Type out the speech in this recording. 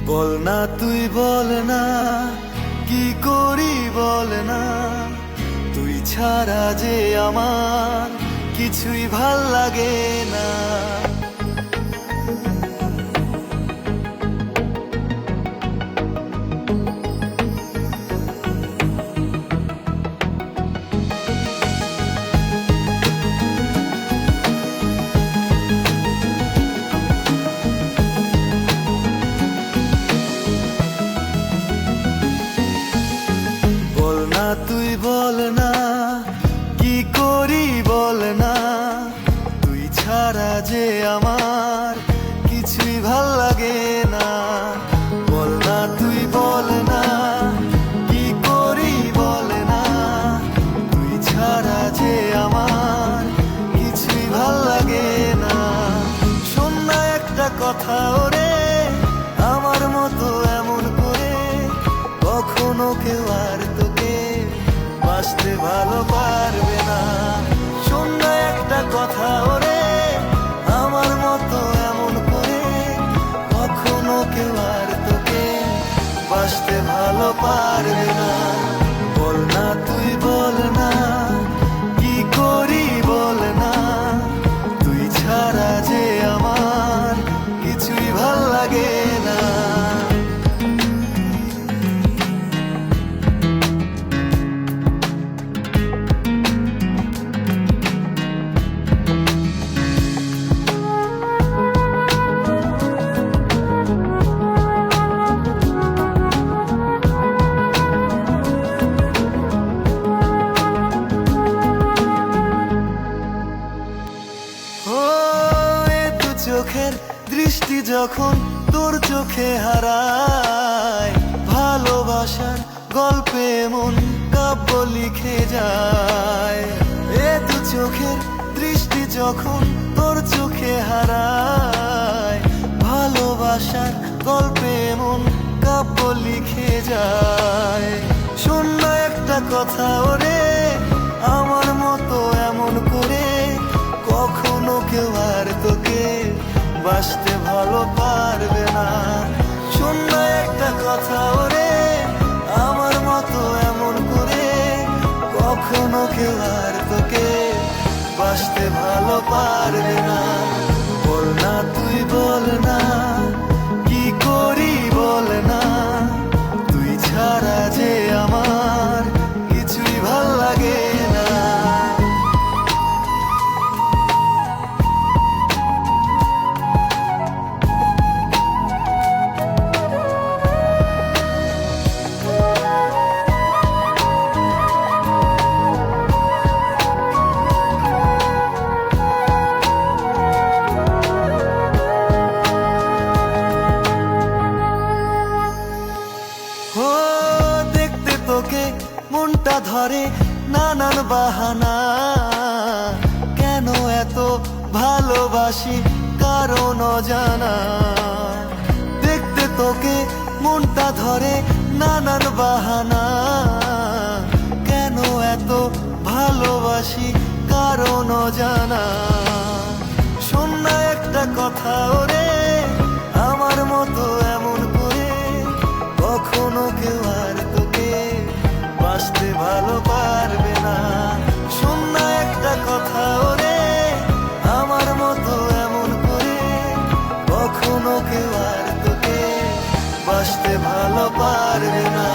বল না তুই বল না, কি করি বল না, তুই ছাড়া যে আমার কিছুই ভাল লাগে না। তুই বল না, কি করি বল না, তুই ছাড়া যে আমার কিছুই ভাল লাগে না। বল না তুই বল না, কি করি বল না, তুই ছাড়া যে আমার কিছুই ভাল লাগে না। শোন না একটা কথা ওরে, আমার মতো এমন করে কখনো কেউ আর বাঁচতে ভালো পারবে না। শোন না একটা কথা ওরে, আমার মতো এমন করে কখনো কেউ আর তোকে বাঁচতে ভালো পারবে না। বল না তুই বল না, কি করি বল না, তুই ছাড়া যে আমার কিছুই ভাল লাগে না। চোখের দৃষ্টি যখন তোর চোখে হারায়, ভালোবাসার গল্পে মন কাব্য লিখে যায়। এ দু চোখের দৃষ্টি যখন তোর চোখে হারায়, ভালোবাসার গল্পে মন কাব্য লিখে যায়। শোন না একটা কথা ওরে, আমার মতো এমন করে কখনো কেউ আর তোকে বাঁচতে ভালো পারবে না। শোন না একটা কথা ওরে, আমার মতো এমন করে কখনো কেউ আর তোকে বাঁচতে ভালো পারবে না। বল না তুই বল না, কি করি বল না, তুই ছাড়া যে আমার কিছুই ভাল লাগে না। মনটা ধরে নানান বাহানা, কেন এত ভালোবাসি কারণ অজানা। দেখতে তোকে মনটা ধরে নানান বাহানা, কেন এত ভালোবাসি কারণ অজানা। শোন না একটা কথা ওরে, আমার মতো এমন করে কখনো কেউ আর তোকে বাঁচতে ভালো পারবে না। শোন না একটা কথা ওরে, আমার মতো এমন করে কখনো কেউ আর তোকে বাঁচতে ভালো পারবে না।